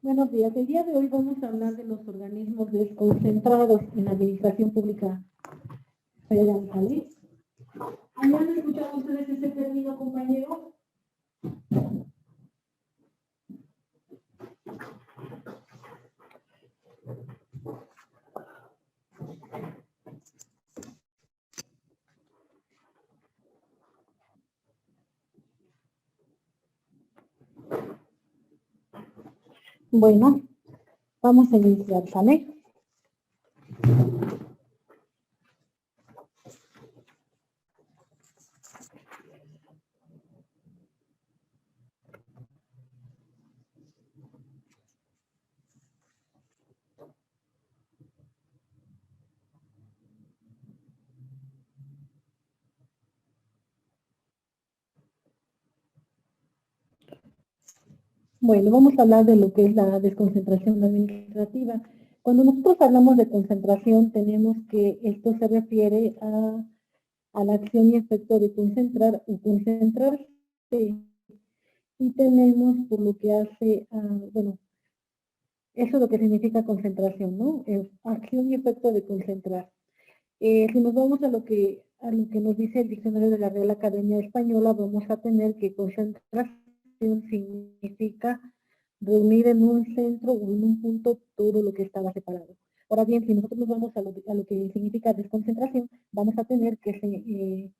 Buenos días. El día de hoy vamos a hablar de los organismos desconcentrados en la administración pública federal. ¿Vale? ¿Han escuchado ustedes ese término, compañero? Bueno, vamos a iniciar, ¿vale? Bueno, vamos a hablar de lo que es la desconcentración administrativa. Cuando nosotros hablamos de concentración, tenemos que esto se refiere a la acción y efecto de concentrar o concentrarse. Y tenemos por lo que hace, bueno, eso es lo que significa concentración, ¿no? Acción y efecto de concentrar. Si nos vamos a lo que nos dice el diccionario de la Real Academia Española, vamos a tener que concentración significa reunir en un centro o en un punto todo lo que estaba separado. Ahora bien, si nosotros nos vamos a lo que significa desconcentración, vamos a tener que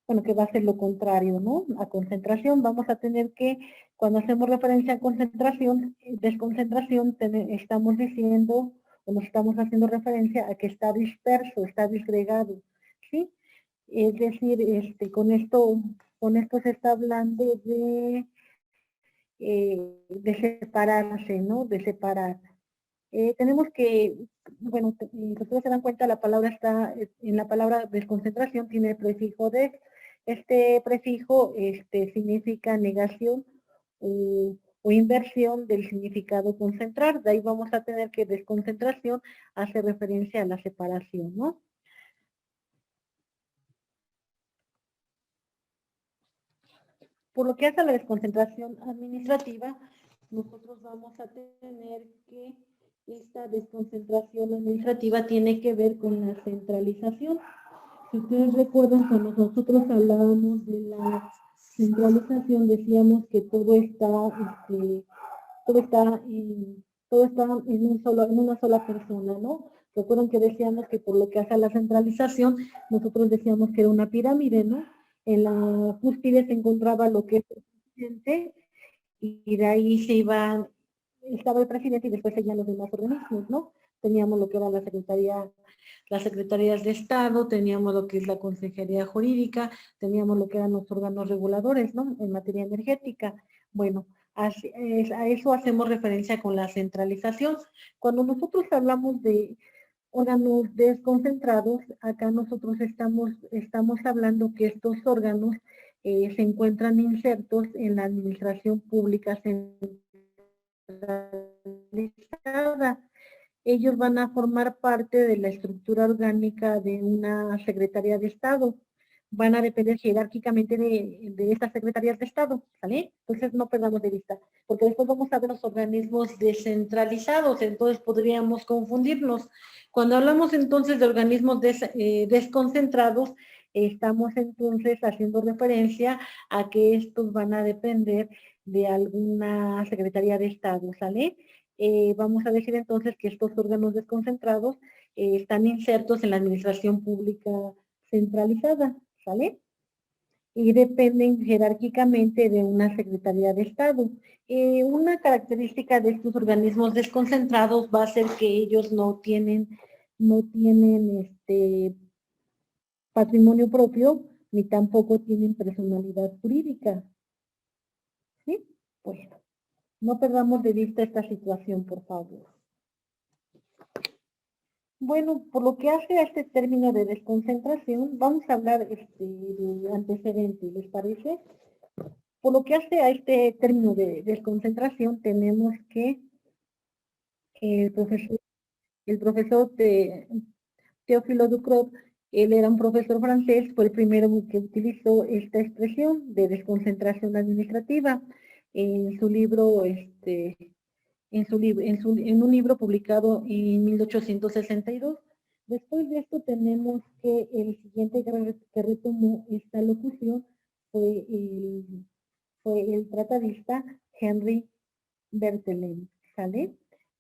bueno, que va a ser lo contrario, ¿no? A concentración vamos a tener que, cuando hacemos referencia a concentración, desconcentración, estamos diciendo o nos estamos haciendo referencia a que está disperso, está disgregado, ¿sí? Es decir, con esto se está hablando de separarse, ¿no? De separar. Tenemos que, bueno, ustedes se dan cuenta, la palabra está, en la palabra desconcentración tiene el prefijo de, este prefijo significa negación o inversión del significado concentrar, de ahí vamos a tener que desconcentración hace referencia a la separación, ¿no? Por lo que hace a la desconcentración administrativa, nosotros vamos a tener que esta desconcentración administrativa tiene que ver con la centralización. Si ustedes recuerdan, cuando nosotros hablábamos de la centralización, decíamos que todo está todo está en una sola persona, ¿no? Recuerdan que decíamos que por lo que hace a la centralización, nosotros decíamos que era una pirámide, ¿no? En la cúspide se encontraba lo que es el presidente y de ahí estaba el presidente y después seguían los demás organismos, ¿no? Teníamos lo que era las secretarías de Estado, teníamos lo que es la Consejería Jurídica, teníamos lo que eran los órganos reguladores, ¿no? En materia energética. Bueno, a eso hacemos referencia con la centralización. Cuando nosotros hablamos de órganos desconcentrados, acá nosotros estamos hablando que estos órganos se encuentran insertos en la administración pública centralizada. Ellos van a formar parte de la estructura orgánica de una Secretaría de Estado. Van a depender jerárquicamente de estas secretarías de Estado, ¿vale? Entonces no perdamos de vista, porque después vamos a ver los organismos descentralizados, entonces podríamos confundirnos. Cuando hablamos entonces de organismos desconcentrados, estamos entonces haciendo referencia a que estos van a depender de alguna Secretaría de Estado, ¿sale? Vamos a decir entonces que estos órganos desconcentrados están insertos en la administración pública centralizada, ¿sale? Y dependen jerárquicamente de una Secretaría de Estado. Una característica de estos organismos desconcentrados va a ser que ellos no tienen patrimonio propio, ni tampoco tienen personalidad jurídica. ¿Sí? Bueno, no perdamos de vista esta situación, por favor. Bueno, por lo que hace a este término de desconcentración, vamos a hablar de antecedentes, ¿les parece? Por lo que hace a este término de desconcentración, tenemos que el profesor, Teófilo Ducrot, él era un profesor francés, fue el primero que utilizó esta expresión de desconcentración administrativa. En su libro, en un libro publicado en 1862. Después de esto tenemos que el siguiente que retomó esta locución fue el tratadista Henry Berthelin, ¿sale?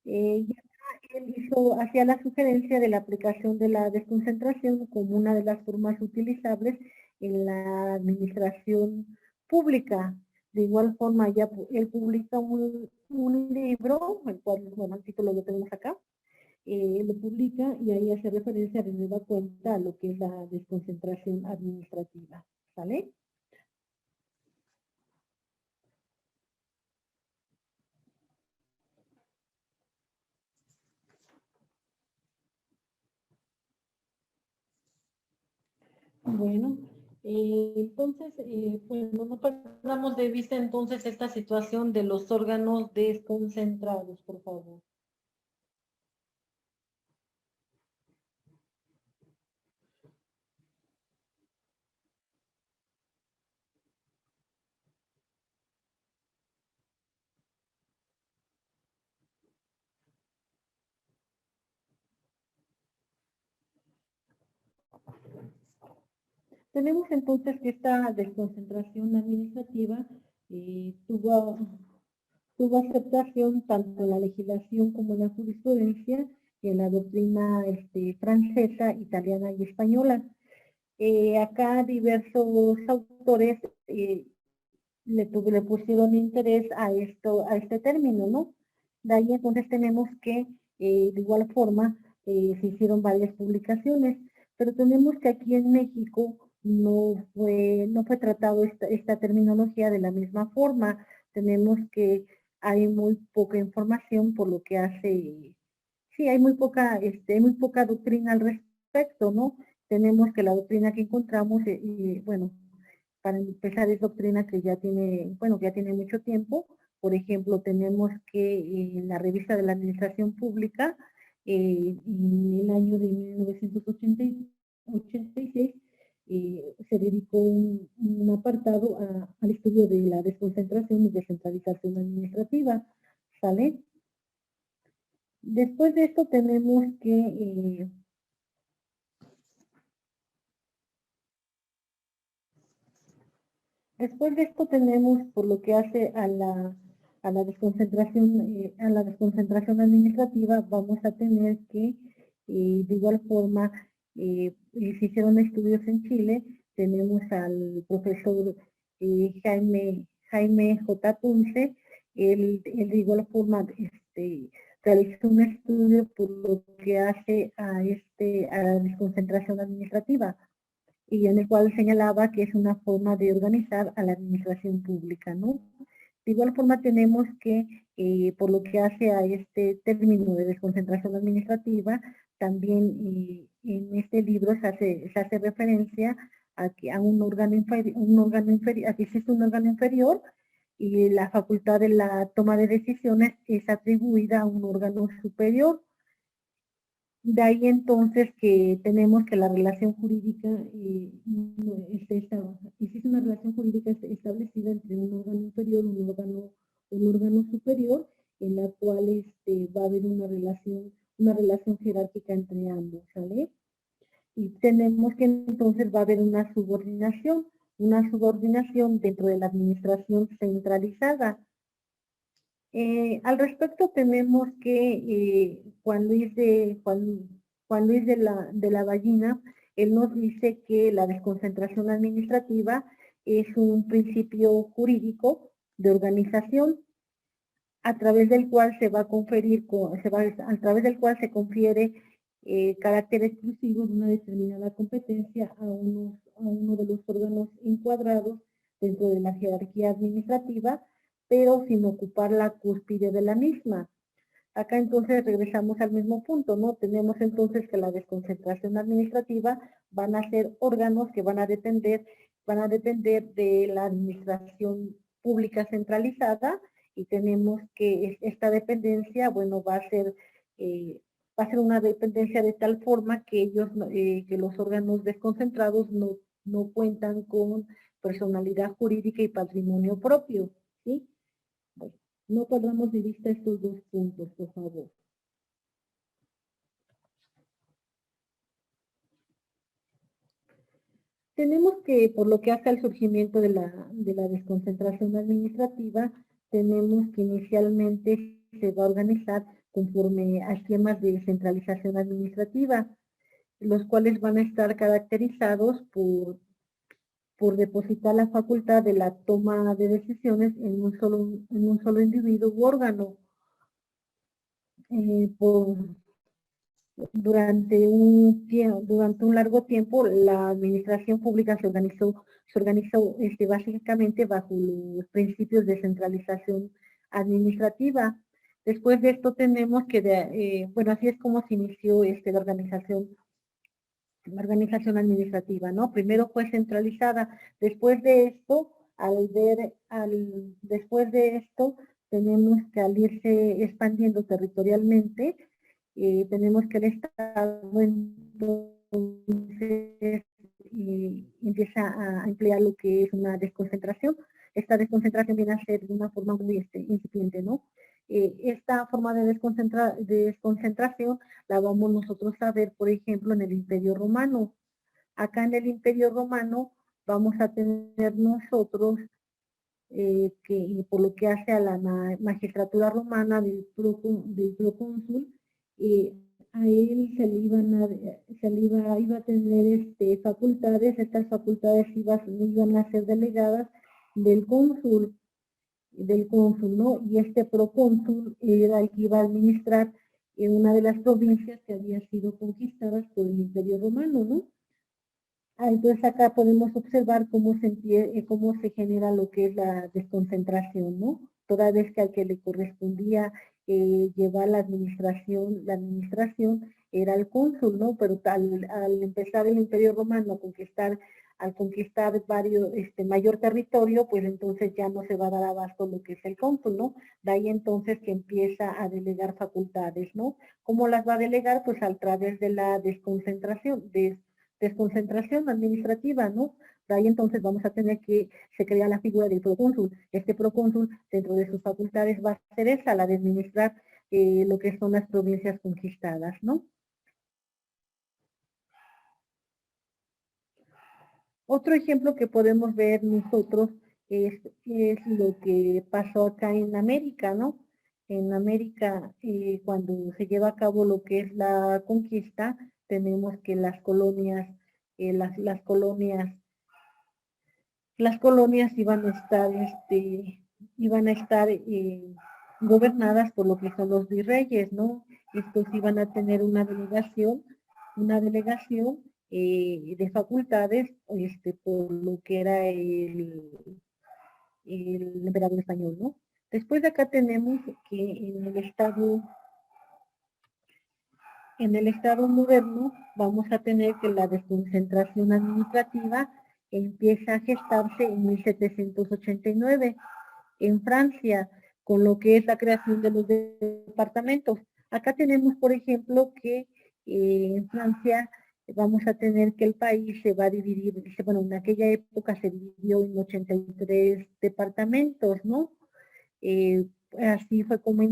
Y acá él hacía la sugerencia de la aplicación de la desconcentración como una de las formas utilizables en la administración pública. De igual forma, ya él publica un libro, el cual, bueno, el título lo tenemos acá, lo publica y ahí hace referencia de nueva cuenta a lo que es la desconcentración administrativa, ¿sale? Bueno, entonces, bueno, no perdamos de vista entonces esta situación de los órganos desconcentrados, por favor. Tenemos entonces que esta desconcentración administrativa tuvo aceptación tanto en la legislación como en la jurisprudencia y en la doctrina francesa, italiana y española. Acá diversos autores le pusieron interés a este término, ¿no? De ahí entonces tenemos que, de igual forma, se hicieron varias publicaciones, pero tenemos que aquí en México no fue tratado esta terminología de la misma forma. Tenemos que hay muy poca información por lo que hace, sí, hay muy poca doctrina al respecto, ¿no? Tenemos que la doctrina que encontramos, bueno, para empezar es doctrina que ya tiene, bueno, que ya tiene mucho tiempo. Por ejemplo, tenemos que en la revista de la Administración Pública, en el año de 1986, se dedicó un apartado al estudio de la desconcentración y descentralización administrativa, ¿sale? Después de esto tenemos que después de esto tenemos, por lo que hace a la desconcentración administrativa, vamos a tener que, de igual forma, se hicieron estudios en Chile, tenemos al profesor Jaime J. Tunce, él de igual forma realizó un estudio por lo que hace a la desconcentración administrativa y en el cual señalaba que es una forma de organizar a la administración pública, ¿no? De igual forma tenemos que, por lo que hace a este término de desconcentración administrativa, también en este libro se hace referencia a que a a que existe un órgano inferior y la facultad de la toma de decisiones es atribuida a un órgano superior. De ahí entonces que tenemos que la relación jurídica existe una relación jurídica establecida entre un órgano inferior y un órgano superior, en la cual va a haber una relación jerárquica entre ambos, ¿sale? Y tenemos que entonces va a haber una subordinación dentro de la administración centralizada. Al respecto tenemos que Juan Luis de la Ballina, él nos dice que la desconcentración administrativa es un principio jurídico de organización a través del cual se va a conferir, a través del cual se confiere carácter exclusivo de una determinada competencia a uno de los órganos encuadrados dentro de la jerarquía administrativa, pero sin ocupar la cúspide de la misma. Acá entonces regresamos al mismo punto, ¿no? Tenemos entonces que la desconcentración administrativa van a ser órganos que van a depender de la administración pública centralizada y tenemos que esta dependencia, bueno, va a ser una dependencia de tal forma que que los órganos desconcentrados no cuentan con personalidad jurídica y patrimonio propio, ¿sí? Bueno, No perdamos de vista estos dos puntos, por favor. Tenemos que, por lo que hace al surgimiento de la desconcentración administrativa, tenemos que inicialmente se va a organizar conforme a esquemas de descentralización administrativa, los cuales van a estar caracterizados por depositar la facultad de la toma de decisiones en un solo individuo u órgano. Durante un largo tiempo, la administración pública se organizó básicamente bajo los principios de centralización administrativa. Después de esto tenemos que, bueno, así es como se inició la organización administrativa, ¿no? Primero fue centralizada. Después de esto, después de esto, tenemos que al irse expandiendo territorialmente, tenemos que el Estado entonces empieza a emplear lo que es una desconcentración. Esta desconcentración viene a ser de una forma muy incipiente, ¿no? Esta forma de desconcentración la vamos nosotros a ver, por ejemplo, en el Imperio Romano. Acá en el Imperio Romano vamos a tener nosotros que por lo que hace a la magistratura romana del procónsul, a él iba a tener facultades, estas facultades iban a ser delegadas del cónsul, ¿no? Y este procónsul era el que iba a administrar una de las provincias que había sido conquistadas por el Imperio Romano, ¿no? Entonces acá podemos observar cómo se genera lo que es la desconcentración, ¿no? Toda vez que al que le correspondía llevar la administración era el cónsul, ¿no? Pero al empezar el Imperio Romano al conquistar mayor territorio, pues entonces ya no se va a dar abasto lo que es el cónsul, ¿no? De ahí entonces que empieza a delegar facultades, ¿no? ¿Cómo las va a delegar? Pues a través de la desconcentración administrativa, ¿no? De ahí entonces vamos a tener que se crea la figura del procónsul. Este procónsul, dentro de sus facultades, va a ser esa, la de administrar lo que son las provincias conquistadas, ¿no? Otro ejemplo que podemos ver nosotros es lo que pasó acá en América, ¿no? En América, cuando se lleva a cabo lo que es la conquista, tenemos que las colonias, las colonias iban a estar gobernadas por lo que son los virreyes, ¿no? Estos iban a tener una delegación de facultades, por lo que era el emperador español, ¿no? Después de acá tenemos que en el Estado moderno vamos a tener que la desconcentración administrativa empieza a gestarse en 1789 en Francia, con lo que es la creación de los departamentos. Acá tenemos, por ejemplo, que en Francia vamos a tener que el país se va a dividir, bueno, en aquella época se dividió en 83 departamentos, ¿no? Así fue como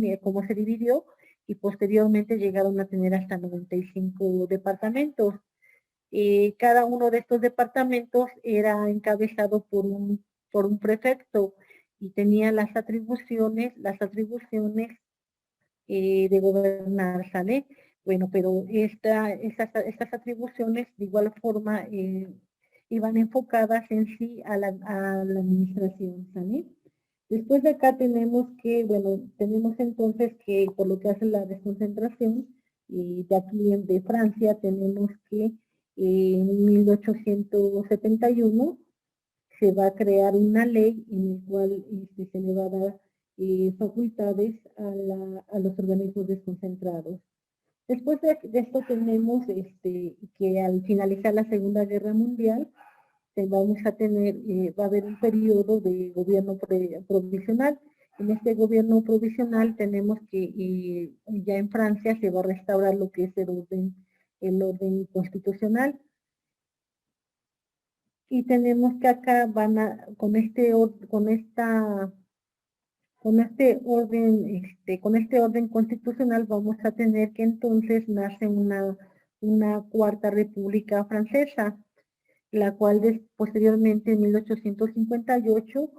se dividió y posteriormente llegaron a tener hasta 95 departamentos. Cada uno de estos departamentos era encabezado por un prefecto y tenía las atribuciones de gobernar, ¿sale? Bueno, pero estas atribuciones de igual forma iban enfocadas en sí a la administración, ¿sale? Después de acá tenemos entonces que por lo que hace la desconcentración, y de aquí de Francia tenemos que en 1871 se va a crear una ley en la cual se le va a dar facultades a los organismos desconcentrados. Después de esto tenemos que al finalizar la Segunda Guerra Mundial, va a haber un periodo de gobierno provisional. En este gobierno provisional tenemos que ya en Francia se va a restaurar lo que es el orden constitucional. Y tenemos que acá con esta con este orden constitucional vamos a tener que entonces nace una cuarta república francesa, la cual posteriormente en 1858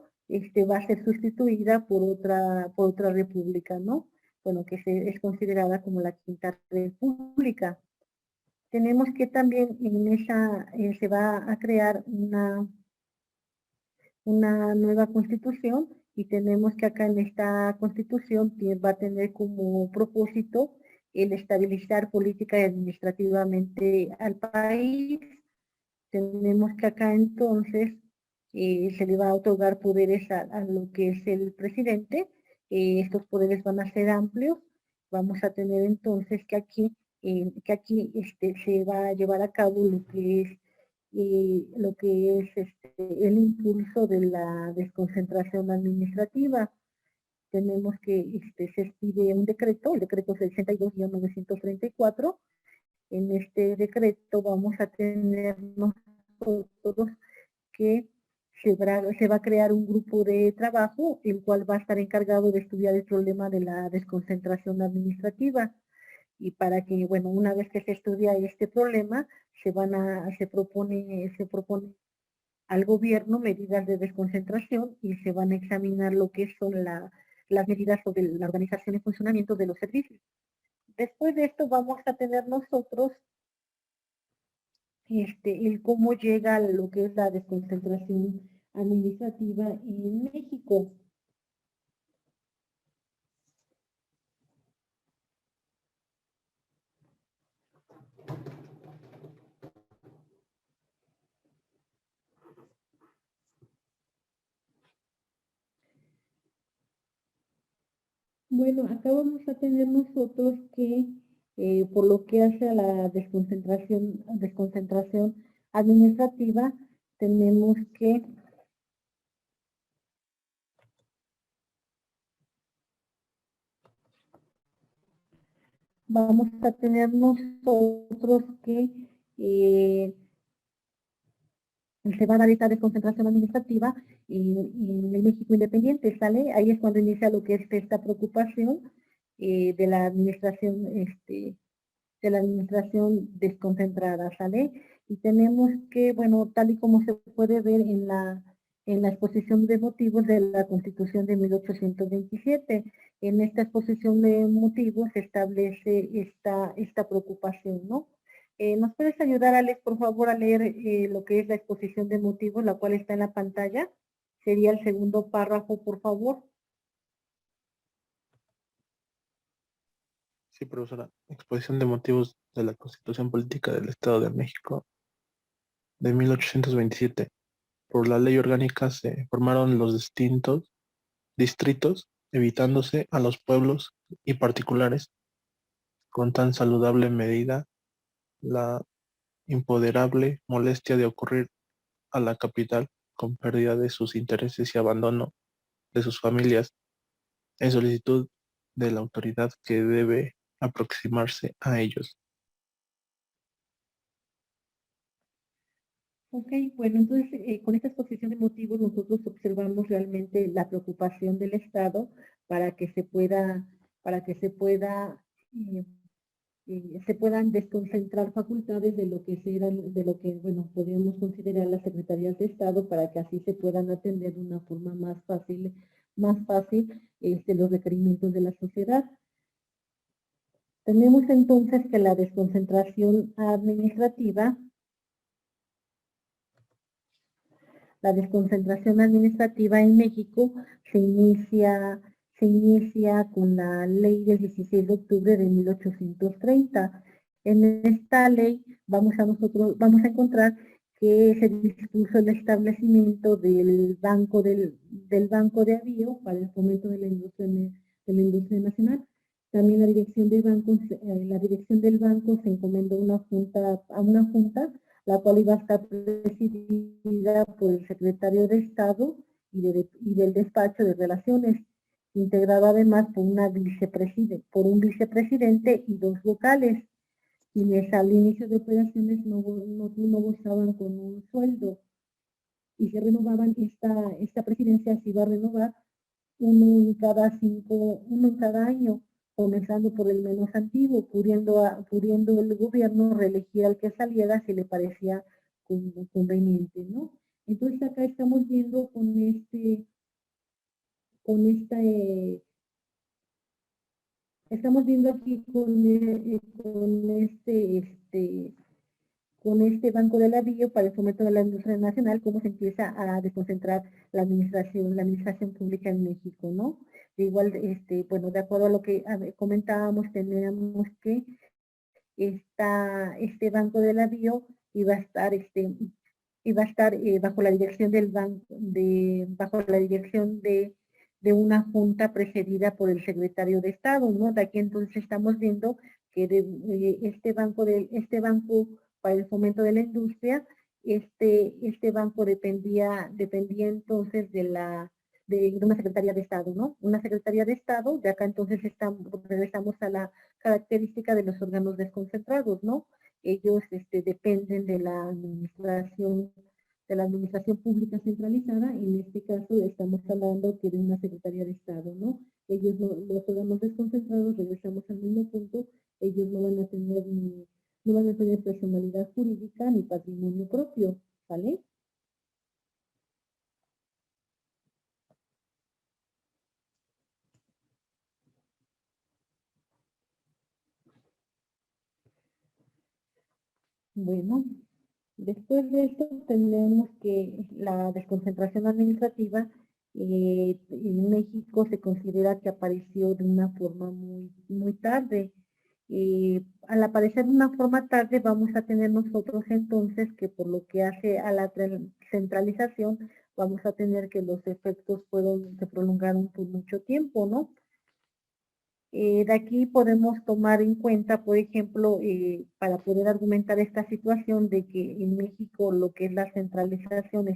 va a ser sustituida por otra república, ¿no? Bueno, que es considerada como la quinta república. Tenemos que también en esa se va a crear una nueva constitución y tenemos que acá en esta constitución va a tener como propósito el estabilizar política y administrativamente al país. Tenemos que acá entonces se le va a otorgar poderes a lo que es el presidente. Estos poderes van a ser amplios. Vamos a tener entonces que aquí se va a llevar a cabo lo que es el impulso de la desconcentración administrativa. Tenemos que se expide un decreto, el decreto 62-934. En este decreto vamos a tener nosotros que se va a crear un grupo de trabajo, el cual va a estar encargado de estudiar el problema de la desconcentración administrativa. Y para que, bueno, una vez que se estudia este problema, se propone al gobierno medidas de desconcentración y se van a examinar lo que son las medidas sobre la organización y funcionamiento de los servicios. Después de esto vamos a tener nosotros el cómo llega a lo que es la desconcentración administrativa en México. Bueno, acá vamos a tener nosotros que, por lo que hace a la desconcentración administrativa, tenemos que vamos a tener nosotros que se va a dar esta desconcentración administrativa en el México independiente, ¿sale? Ahí es cuando inicia lo que es esta preocupación de la administración desconcentrada, ¿sale? Y tenemos que, bueno, tal y como se puede ver en la exposición de motivos de la Constitución de 1827, en esta exposición de motivos se establece esta preocupación, ¿no? ¿Nos puedes ayudar, Alex, por favor, a leer lo que es la exposición de motivos, la cual está en la pantalla? Sería el segundo párrafo, por favor. Sí, profesora. Exposición de motivos de la Constitución Política del Estado de México de 1827. Por la ley orgánica se formaron los distintos distritos, evitándose a los pueblos y particulares con tan saludable medida la imponderable molestia de ocurrir a la capital con pérdida de sus intereses y abandono de sus familias en solicitud de la autoridad que debe aproximarse a ellos. Ok, bueno, entonces con esta exposición de motivos nosotros observamos realmente la preocupación del Estado para que eh, se puedan desconcentrar facultades de lo que, bueno, podríamos considerar las secretarías de Estado para que así se puedan atender de una forma más fácil los requerimientos de la sociedad. Tenemos entonces que la desconcentración administrativa en México se inicia con la ley del 16 de octubre de 1830. En esta ley vamos a encontrar que se dispuso el establecimiento del Banco de Avío para el fomento de la industria nacional. También la dirección del banco se encomendó a una junta, la cual iba a estar presidida por el secretario de Estado y del despacho de relaciones, integrado además por un vicepresidente y dos vocales, quienes al inicio de operaciones no gozaban con un sueldo y se renovaban, esta presidencia se iba a renovar uno en cada año, comenzando por el menos antiguo, pudiendo el gobierno reelegir al que saliera si le parecía conveniente, ¿no? Entonces acá estamos viendo con esta, estamos viendo aquí con este Banco de la Bio para el fomento de la industria nacional, cómo se empieza a desconcentrar la administración pública en México, ¿no? De igual, bueno, de acuerdo a lo que comentábamos, teníamos que este Banco de la Bio iba a estar bajo la dirección bajo la dirección de una junta precedida por el secretario de Estado, ¿no? De aquí entonces estamos viendo que este banco para el fomento de la industria, este banco dependía entonces de una Secretaría de Estado, ¿no? Una Secretaría de Estado, de acá entonces regresamos a la característica de los órganos desconcentrados, ¿no? Ellos dependen de la administración pública centralizada. En este caso estamos hablando que de una Secretaría de Estado, ¿no? Los órganos desconcentrados, regresamos al mismo punto, ellos no van a tener personalidad jurídica ni patrimonio propio, ¿vale? Bueno, después de esto tenemos que la desconcentración administrativa en México se considera que apareció de una forma muy tarde. Al aparecer de una forma tarde vamos a tener nosotros entonces que por lo que hace a la centralización vamos a tener que los efectos se prolongaron por mucho tiempo, ¿no? De aquí podemos tomar en cuenta, por ejemplo, para poder argumentar esta situación de que en México lo que es la centralización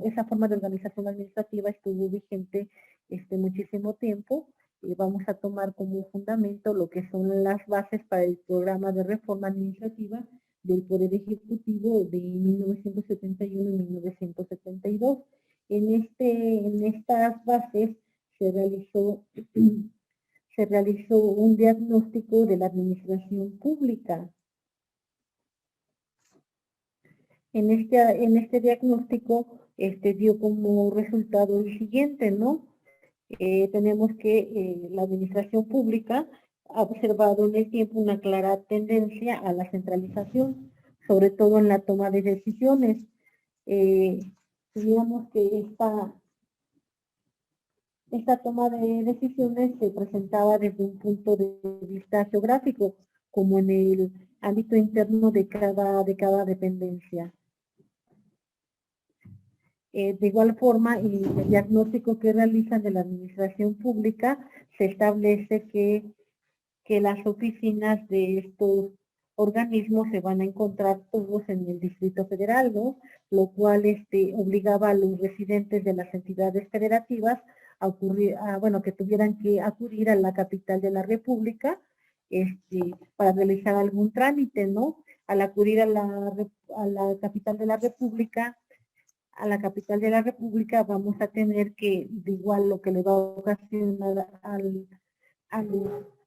esa forma de organización administrativa estuvo vigente muchísimo tiempo. Vamos a tomar como fundamento lo que son las bases para el programa de reforma administrativa del Poder Ejecutivo de 1971 y 1972. En estas bases se realizó, se realizó un diagnóstico de la administración pública. En este diagnóstico dio como resultado el siguiente, ¿no? Tenemos que la administración pública ha observado en el tiempo una clara tendencia a la centralización, sobre todo en la toma de decisiones. Digamos que esta toma de decisiones se presentaba desde un punto de vista geográfico, como en el ámbito interno de cada dependencia. De igual forma, en el diagnóstico que realizan de la administración pública, se establece que las oficinas de estos organismos se van a encontrar todos en el Distrito Federal, ¿no? Lo cual obligaba a los residentes de las entidades federativas que tuvieran que acudir a la capital de la República para realizar algún trámite, ¿no? Al acudir a la capital de la República, vamos a tener que, de igual lo que le va a ocasionar a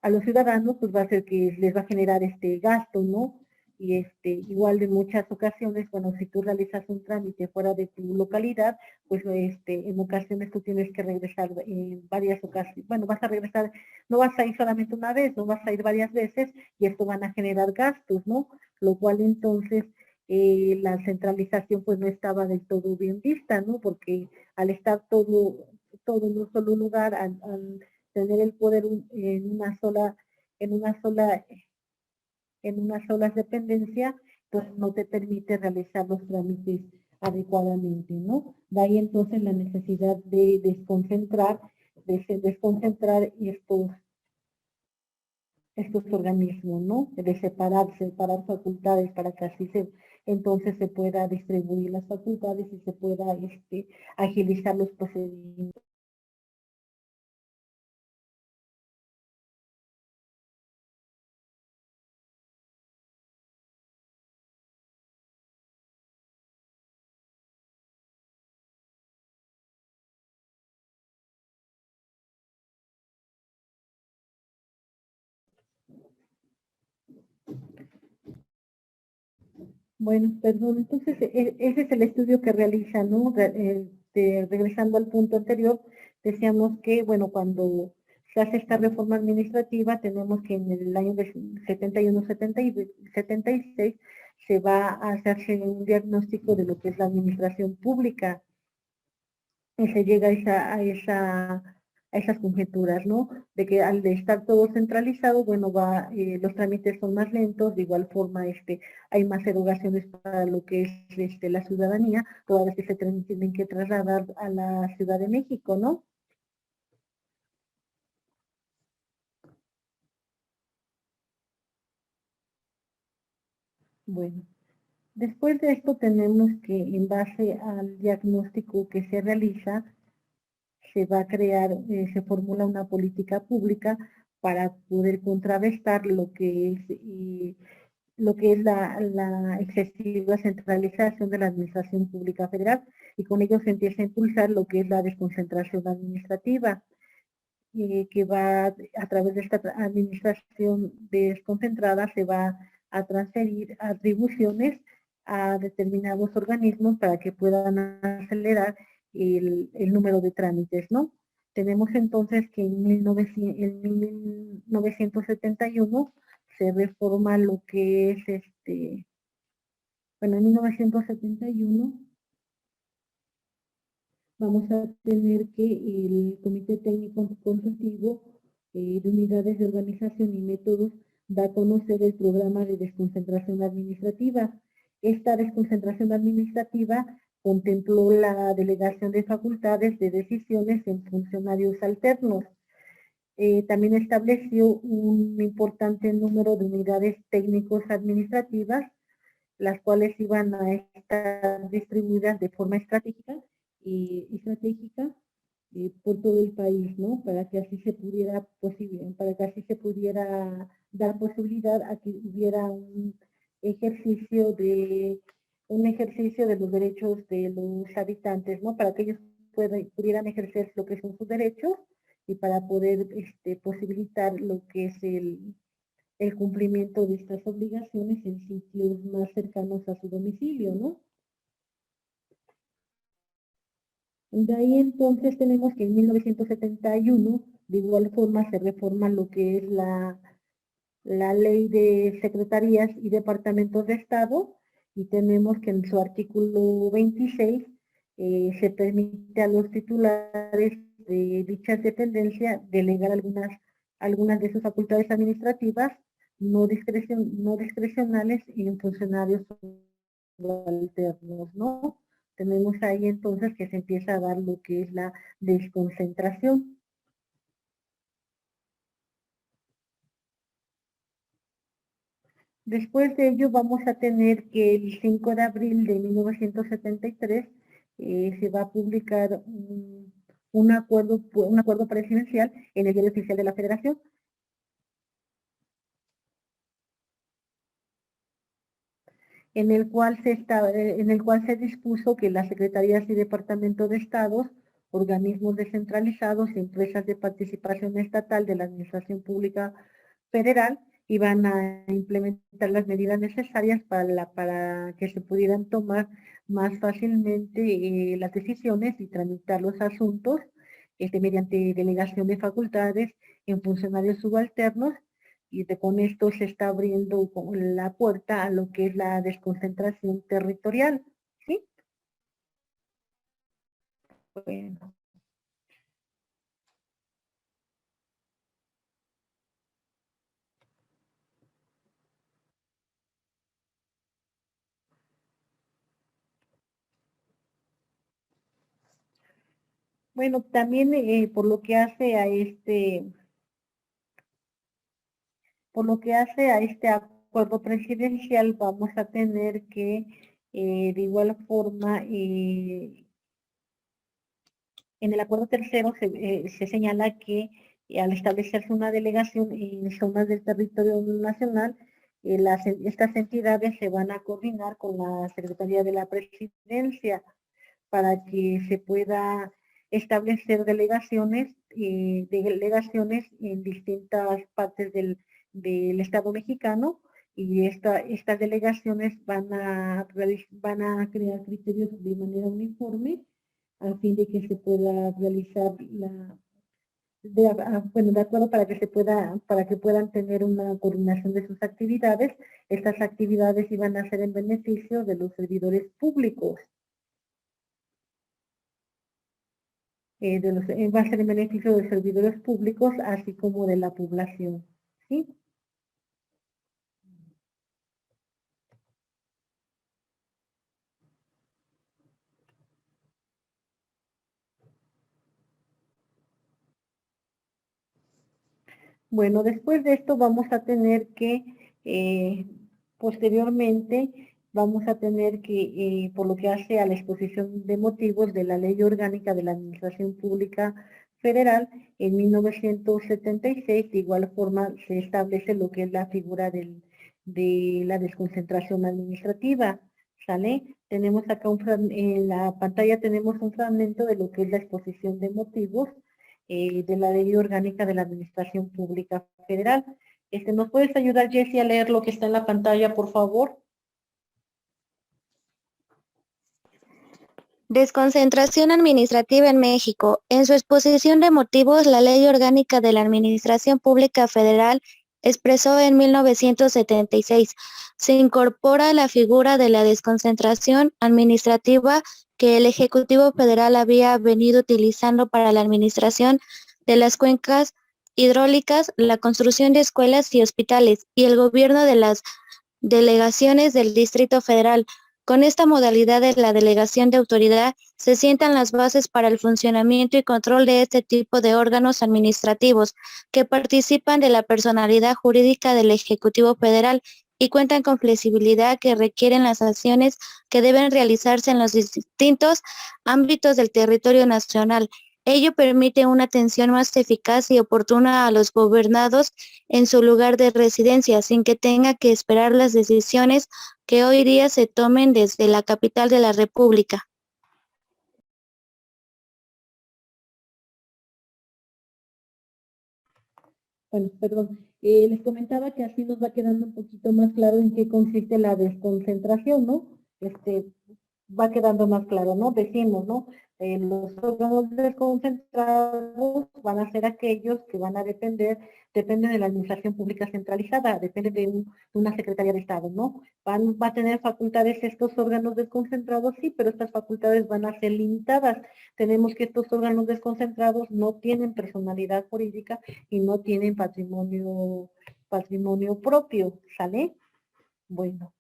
los ciudadanos, pues va a ser que les va a generar gasto, ¿no? Y igual de muchas ocasiones, bueno, si tú realizas un trámite fuera de tu localidad, pues en ocasiones tú tienes que regresar en varias ocasiones, bueno, vas a regresar, no vas a ir solamente una vez, no vas a ir varias veces y esto van a generar gastos, ¿no? Lo cual entonces la centralización pues no estaba del todo bien vista, ¿no? Porque al estar todo en un solo lugar, al tener el poder en una sola dependencia, pues no te permite realizar los trámites adecuadamente, ¿no? De ahí entonces la necesidad de desconcentrar estos organismos, ¿no? De separar facultades para que así entonces se pueda distribuir las facultades y se pueda agilizar los procedimientos. Bueno, perdón, entonces ese es el estudio que realiza, ¿no? Regresando al punto anterior, decíamos que, bueno, cuando se hace esta reforma administrativa, tenemos que en el año de 71, 76 se va a hacerse un diagnóstico de lo que es la administración pública y se llega a esas conjeturas, ¿no? De que al de estar todo centralizado, bueno, los trámites son más lentos, de igual forma, hay más erogaciones para lo que es la ciudadanía, todas las que se tienen que trasladar a la Ciudad de México, ¿no? Bueno, después de esto tenemos que, en base al diagnóstico que se realiza, se va a crear, se formula una política pública para poder contrarrestar lo que es la excesiva centralización de la administración pública federal y con ello se empieza a impulsar lo que es la desconcentración administrativa, que va a través de esta administración desconcentrada se va a transferir atribuciones a determinados organismos para que puedan acelerar el número de trámites, ¿no? Tenemos entonces que en 1971 se reforma lo que es bueno, en 1971 vamos a tener que el Comité Técnico Consultivo de Unidades de Organización y Métodos da a conocer el programa de desconcentración administrativa. Esta desconcentración administrativa contempló la delegación de facultades de decisiones en funcionarios alternos. También estableció un importante número de unidades técnicos administrativas, las cuales iban a estar distribuidas de forma estratégica por todo el país, ¿no? Para que así se pudiera dar posibilidad a que hubiera ejercicio de un ejercicio de los derechos de los habitantes, ¿no? Para que ellos pudieran ejercer lo que son sus derechos y para poder posibilitar lo que es el cumplimiento de estas obligaciones en sitios más cercanos a su domicilio, ¿no? De ahí entonces tenemos que en 1971, de igual forma, se reforma lo que es la ley de secretarías y departamentos de Estado, y tenemos que en su artículo 26 se permite a los titulares de dichas dependencias delegar algunas de sus facultades administrativas no discrecionales en funcionarios subalternos, ¿no? Tenemos ahí entonces que se empieza a dar lo que es la desconcentración. Después de ello vamos a tener que el 5 de abril de 1973 se va a publicar un acuerdo presidencial en el Diario Oficial de la Federación, en el cual se dispuso que las secretarías y departamentos de estados, organismos descentralizados y empresas de participación estatal de la Administración Pública Federal iban a implementar las medidas necesarias para que se pudieran tomar más fácilmente las decisiones y tramitar los asuntos mediante delegación de facultades en funcionarios subalternos y con esto se está abriendo la puerta a lo que es la desconcentración territorial, ¿sí? Bueno, bueno, también por lo que hace a este acuerdo presidencial, vamos a tener que, de igual forma, en el acuerdo tercero se señala que al establecerse una delegación en zonas del territorio nacional, estas entidades se van a coordinar con la Secretaría de la Presidencia para que se pueda establecer delegaciones en distintas partes del Estado mexicano y estas delegaciones van a crear criterios de manera uniforme a fin de que se pueda realizar de acuerdo para que puedan tener una coordinación de sus actividades. Estas actividades iban a ser en beneficio de los servidores públicos. Va a ser en beneficio de servidores públicos, así como de la población. ¿Sí? Bueno, después de esto vamos a tener que, posteriormente, vamos a tener que, por lo que hace a la exposición de motivos de la Ley Orgánica de la Administración Pública Federal, en 1976, de igual forma se establece lo que es la figura de la desconcentración administrativa, ¿sale? Tenemos acá en la pantalla tenemos un fragmento de lo que es la exposición de motivos de la Ley Orgánica de la Administración Pública Federal. ¿Nos puedes ayudar, Jessie, a leer lo que está en la pantalla, por favor? Desconcentración administrativa en México. En su exposición de motivos, la Ley Orgánica de la Administración Pública Federal expresó en 1976, se incorpora la figura de la desconcentración administrativa que el Ejecutivo Federal había venido utilizando para la administración de las cuencas hidráulicas, la construcción de escuelas y hospitales, y el gobierno de las delegaciones del Distrito Federal. Con esta modalidad de la delegación de autoridad se sientan las bases para el funcionamiento y control de este tipo de órganos administrativos que participan de la personalidad jurídica del Ejecutivo Federal y cuentan con flexibilidad que requieren las acciones que deben realizarse en los distintos ámbitos del territorio nacional. Ello permite una atención más eficaz y oportuna a los gobernados en su lugar de residencia, sin que tenga que esperar las decisiones que hoy día se tomen desde la capital de la República. Bueno, perdón. Les comentaba que así nos va quedando un poquito más claro en qué consiste la desconcentración, ¿no? Va quedando más claro, ¿no? Decimos, ¿no? Los órganos desconcentrados van a ser aquellos que van a dependen de la administración pública centralizada, depende de una Secretaría de Estado, ¿no? Va a tener facultades estos órganos desconcentrados, sí, pero estas facultades van a ser limitadas. Tenemos que estos órganos desconcentrados no tienen personalidad jurídica y no tienen patrimonio propio, ¿sale? Bueno.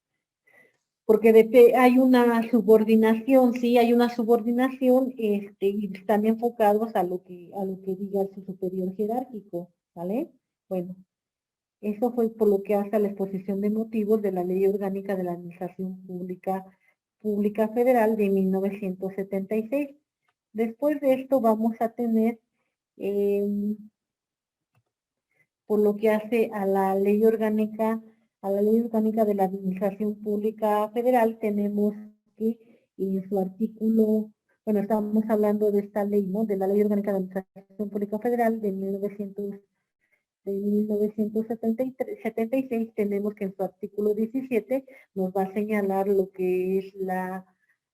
Porque hay una subordinación, sí, hay una subordinación, y están enfocados a lo que diga su superior jerárquico, ¿vale? Bueno, eso fue por lo que hace a la exposición de motivos de la Ley Orgánica de la Administración Pública Federal de 1976. Después de esto vamos a tener, por lo que hace a la Ley Orgánica de la Administración Pública Federal, tenemos que en su artículo, bueno, estamos hablando de esta ley, ¿no? De la Ley Orgánica de la Administración Pública Federal de 1976, tenemos que en su artículo 17 nos va a señalar lo que es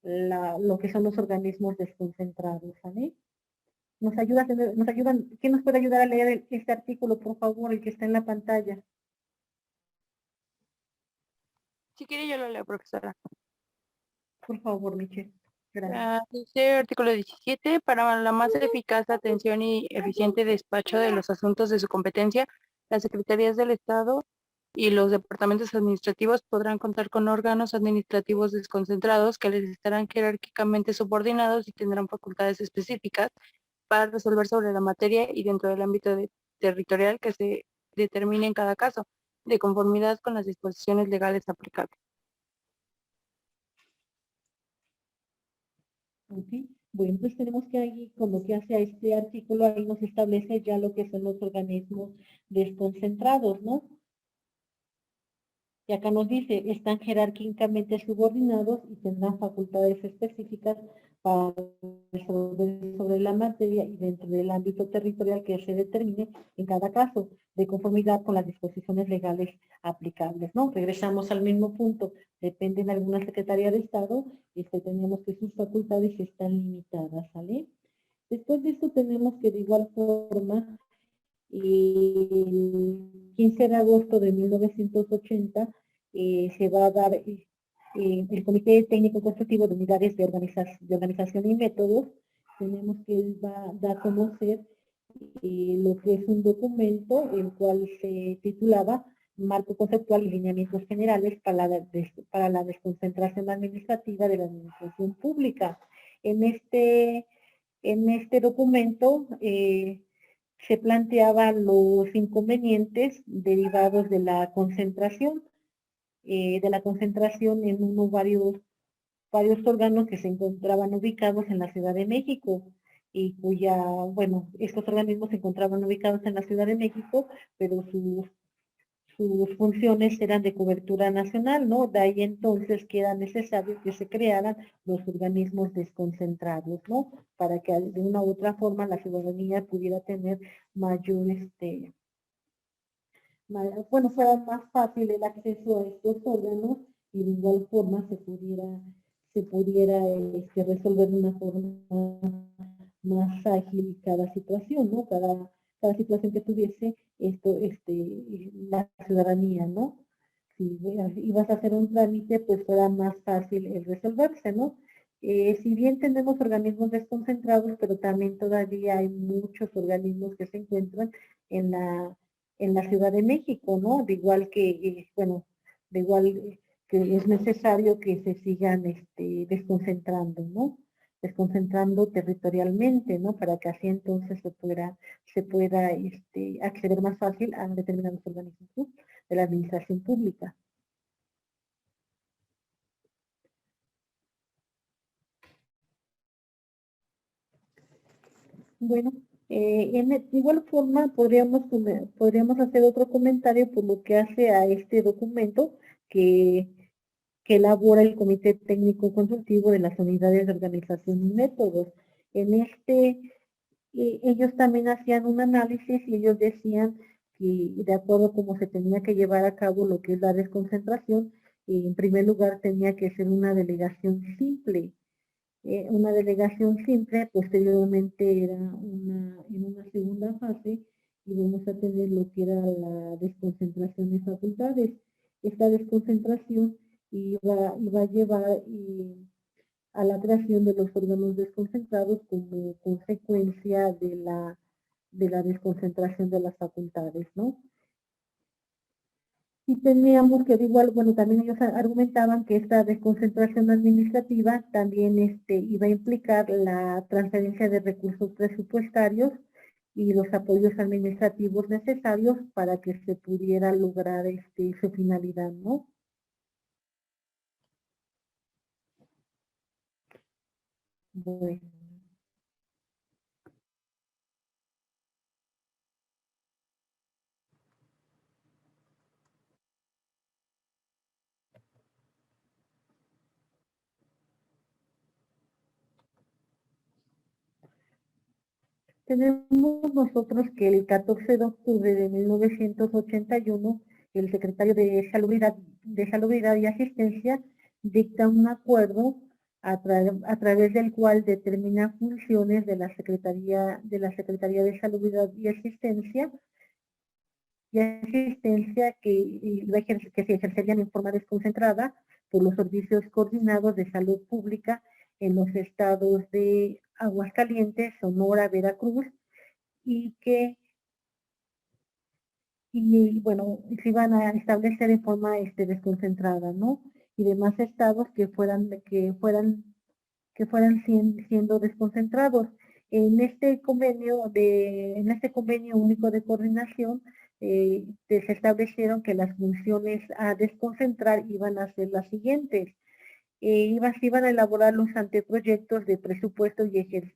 lo que son los organismos desconcentrados, ¿vale? ¿Quién nos puede ayudar a leer este artículo, por favor, el que está en la pantalla? Si quiere yo lo leo, profesora. Por favor, Michelle. Gracias. Dice artículo 17, para la más eficaz atención y eficiente despacho de los asuntos de su competencia, las secretarías del Estado y los departamentos administrativos podrán contar con órganos administrativos desconcentrados que les estarán jerárquicamente subordinados y tendrán facultades específicas para resolver sobre la materia y dentro del ámbito territorial que se determine en cada caso, de conformidad con las disposiciones legales aplicables. Okay. Bueno, pues tenemos que ahí, como que hace a este artículo, ahí nos establece ya lo que son los organismos desconcentrados, ¿no? Y acá nos dice, están jerárquicamente subordinados y tendrán facultades específicas sobre la materia y dentro del ámbito territorial que se determine en cada caso, de conformidad con las disposiciones legales aplicables, ¿no? Regresamos al mismo punto, depende de alguna Secretaría de Estado, tenemos que sus facultades están limitadas, ¿sale? Después de esto tenemos que de igual forma, el 15 de agosto de 1980 se va a dar el Comité Técnico Constructivo de Unidades de Organización y Métodos. Tenemos que él va a dar a conocer lo que es un documento, el cual se titulaba Marco Conceptual y Lineamientos Generales para la Desconcentración Administrativa de la Administración Pública. En este documento se planteaban los inconvenientes derivados de la concentración en varios órganos que se encontraban ubicados en la Ciudad de México y estos organismos se encontraban ubicados en la Ciudad de México, pero sus funciones eran de cobertura nacional, ¿no? De ahí entonces que era necesario que se crearan los organismos desconcentrados, ¿no? Para que de una u otra forma la ciudadanía pudiera tener mayor, fuera más fácil el acceso a estos órganos y de igual forma se pudiera resolver de una forma más ágil cada situación, ¿no? Cada situación que tuviese la ciudadanía, ¿no? Si ibas a hacer un trámite, pues fuera más fácil el resolverse, ¿no? Si bien tenemos organismos desconcentrados, pero también todavía hay muchos organismos que se encuentran en la Ciudad de México, ¿no? De igual que es necesario que se sigan desconcentrando, ¿no? Desconcentrando territorialmente, ¿no? Para que así entonces se pueda acceder más fácil a determinados organismos, ¿no? De la administración pública. Bueno, de igual forma podríamos hacer otro comentario por lo que hace a este documento que elabora el Comité Técnico Consultivo de las Unidades de Organización y Métodos. Ellos también hacían un análisis y ellos decían que de acuerdo a cómo se tenía que llevar a cabo lo que es la desconcentración, en primer lugar tenía que ser una delegación simple. Posteriormente era en una segunda fase y vamos a tener lo que era la desconcentración de facultades. Esta desconcentración iba a llevar a la creación de los órganos desconcentrados como consecuencia de la desconcentración de las facultades, ¿no? Y teníamos que también ellos argumentaban que esta desconcentración administrativa también iba a implicar la transferencia de recursos presupuestarios y los apoyos administrativos necesarios para que se pudiera lograr su finalidad, ¿no? Bueno. Tenemos nosotros que el 14 de octubre de 1981, el secretario de Salubridad y Asistencia dicta un acuerdo a través del cual determina funciones de la Secretaría de Salubridad y Asistencia que se ejercerían en forma desconcentrada por los servicios coordinados de salud pública en los estados de Aguascalientes, Sonora, Veracruz, se iban a establecer en forma desconcentrada, ¿no? Y demás estados que fueran siendo desconcentrados. En este convenio único de coordinación se establecieron que las funciones a desconcentrar iban a ser las siguientes. Se iban a elaborar los anteproyectos de presupuesto de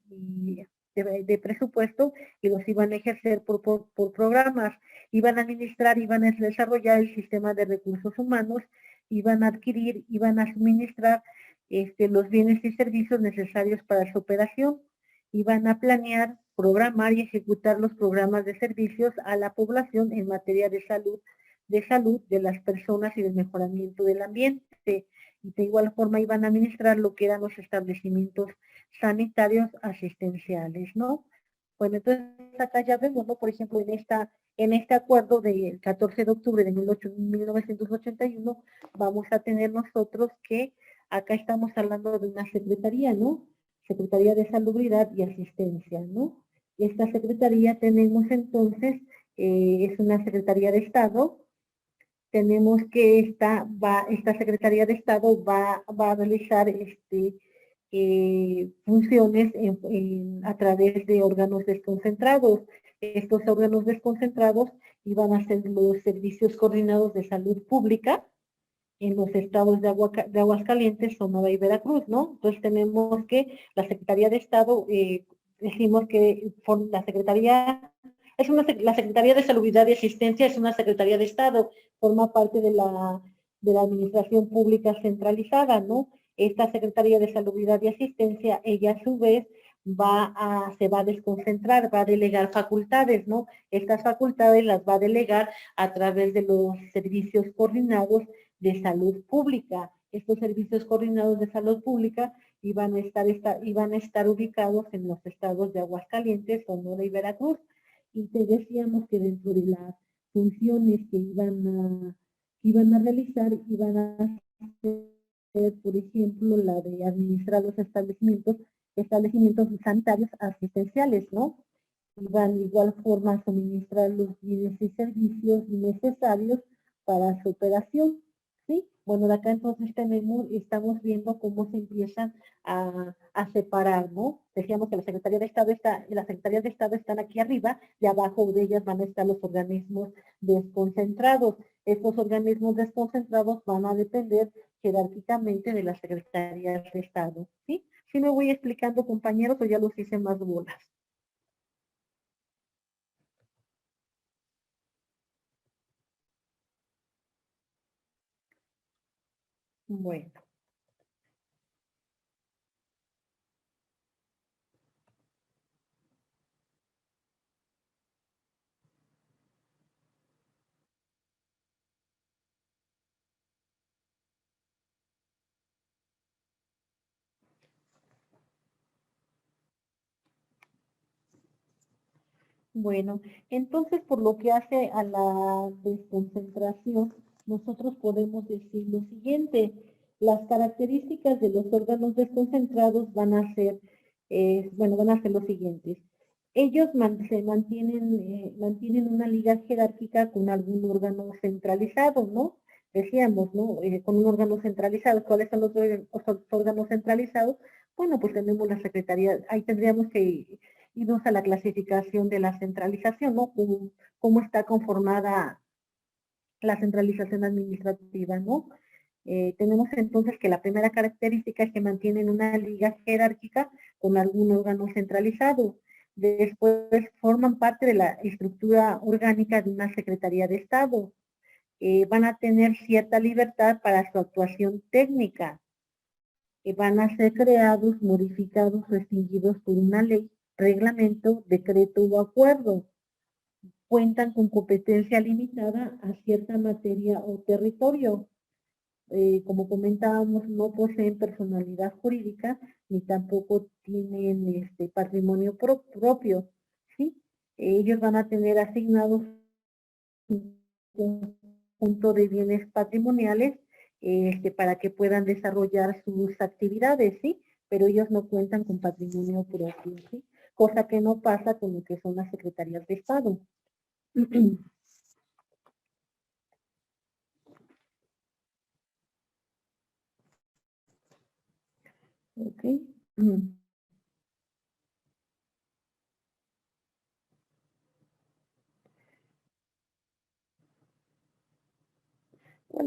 presupuesto y los iban a ejercer por programas, iban a administrar, iban a desarrollar el sistema de recursos humanos, iban a adquirir, iban a suministrar los bienes y servicios necesarios para su operación y van a planear, programar y ejecutar los programas de servicios a la población en materia de salud de las personas y del mejoramiento del ambiente. Y de igual forma iban a administrar lo que eran los establecimientos sanitarios asistenciales, ¿no? Bueno, entonces acá ya vemos, ¿no? Por ejemplo, en este acuerdo del 14 de octubre de 1981, vamos a tener nosotros que acá estamos hablando de una secretaría, ¿no? Secretaría de Salubridad y Asistencia, ¿no? Esta secretaría tenemos entonces, es una secretaría de Estado. Tenemos que esta Secretaría de Estado va a realizar funciones a través de órganos desconcentrados. Estos órganos desconcentrados iban a ser los servicios coordinados de salud pública en los estados de Aguascalientes, Sonora y Veracruz, ¿no? Entonces tenemos que la Secretaría de Estado, decimos que la Secretaría la Secretaría de Salubridad y Asistencia es una Secretaría de Estado, forma parte de la Administración Pública Centralizada, ¿no? Esta Secretaría de Salubridad y Asistencia, ella a su vez se va a desconcentrar, va a delegar facultades, ¿no? Estas facultades las va a delegar a través de los servicios coordinados de salud pública. Estos servicios coordinados de salud pública iban a estar ubicados en los estados de Aguascalientes, Sonora y Veracruz. Y te decíamos que dentro de las funciones que iban a realizar, iban a hacer, por ejemplo, la de administrar los establecimientos sanitarios asistenciales, ¿no? Iban de igual forma a suministrar los bienes y servicios necesarios para su operación, ¿sí? Bueno, de acá entonces estamos viendo cómo se empiezan a separar, ¿no? Decíamos que la Secretaría de Estado las Secretarías de Estado están aquí arriba, y abajo de ellas van a estar los organismos desconcentrados. Estos organismos desconcentrados van a depender jerárquicamente de las Secretarías de Estado, ¿sí? ¿Sí me voy explicando, compañeros, o ya los hice más bolas? Bueno. Bueno, entonces por lo que hace a la desconcentración, nosotros podemos decir lo siguiente: las características de los órganos desconcentrados van a ser los siguientes. Ellos mantienen una liga jerárquica con algún órgano centralizado, ¿no? Decíamos, ¿no? Con un órgano centralizado. ¿Cuáles son los órganos centralizados? Bueno, pues tenemos la Secretaría, ahí tendríamos que irnos a la clasificación de la centralización, ¿no? Cómo está conformada la centralización administrativa, ¿no? Tenemos entonces que la primera característica es que mantienen una liga jerárquica con algún órgano centralizado. Después forman parte de la estructura orgánica de una Secretaría de Estado. Van a tener cierta libertad para su actuación técnica. Van a ser creados, modificados o extinguidos por una ley, reglamento, decreto o acuerdo. Cuentan con competencia limitada a cierta materia o territorio. Como comentábamos, no poseen personalidad jurídica ni tampoco tienen patrimonio propio, ¿sí? Ellos van a tener asignados un conjunto de bienes patrimoniales para que puedan desarrollar sus actividades, ¿sí? Pero ellos no cuentan con patrimonio propio, ¿sí? Cosa que no pasa con lo que son las secretarías de Estado. Ok.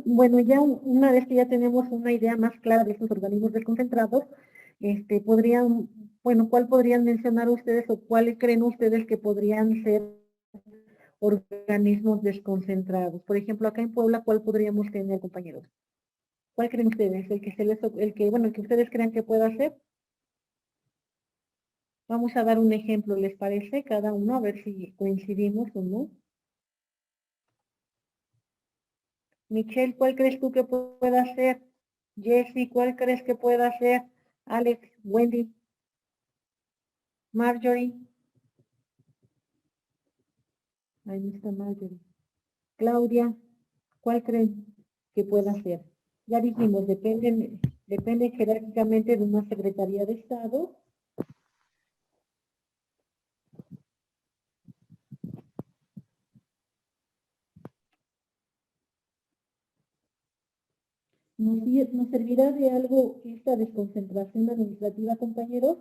Bueno, ya una vez que ya tenemos una idea más clara de estos organismos desconcentrados, ¿cuál podrían mencionar ustedes o cuáles creen ustedes que podrían ser organismos desconcentrados? Por ejemplo, acá en Puebla, ¿cuál podríamos tener, compañeros? ¿Cuál creen ustedes? El que ustedes crean que pueda ser. Vamos a dar un ejemplo, ¿les parece? Cada uno, a ver si coincidimos o no. Michelle, ¿cuál crees tú que pueda ser? Jessie, ¿cuál crees que pueda ser? Alex, Wendy, Marjorie. Ahí no está Marjorie. Claudia, ¿cuál creen que pueda ser? Ya dijimos, depende jerárquicamente de una Secretaría de Estado. ¿Nos servirá de algo esta desconcentración administrativa, compañeros?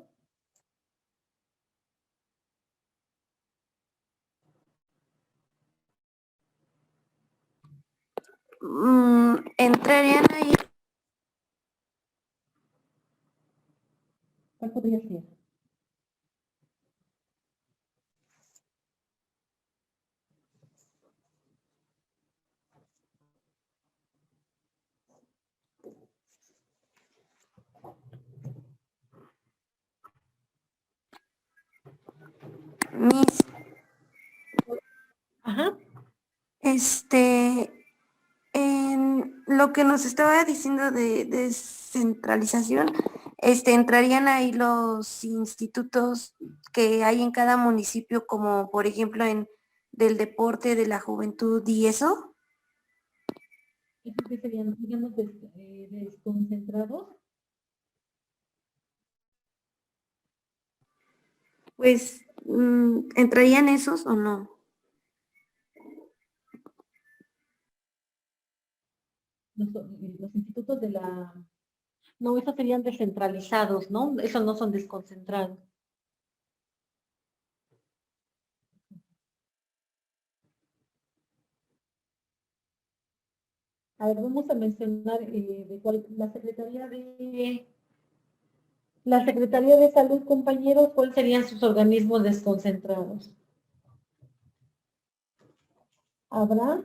Entrarían ahí. ¿Cuál podría ser? Mis, Ajá. En lo que nos estaba diciendo de descentralización, entrarían ahí los institutos que hay en cada municipio, como por ejemplo del deporte, de la juventud y eso. ¿Esos que serían, digamos, desconcentrados? Pues, ¿entrarían esos o no? Los institutos de la... No, esos serían descentralizados, ¿no? Esos no son desconcentrados. A ver, vamos a mencionar la Secretaría de Salud, compañeros, ¿cuáles serían sus organismos desconcentrados? ¿Habrá?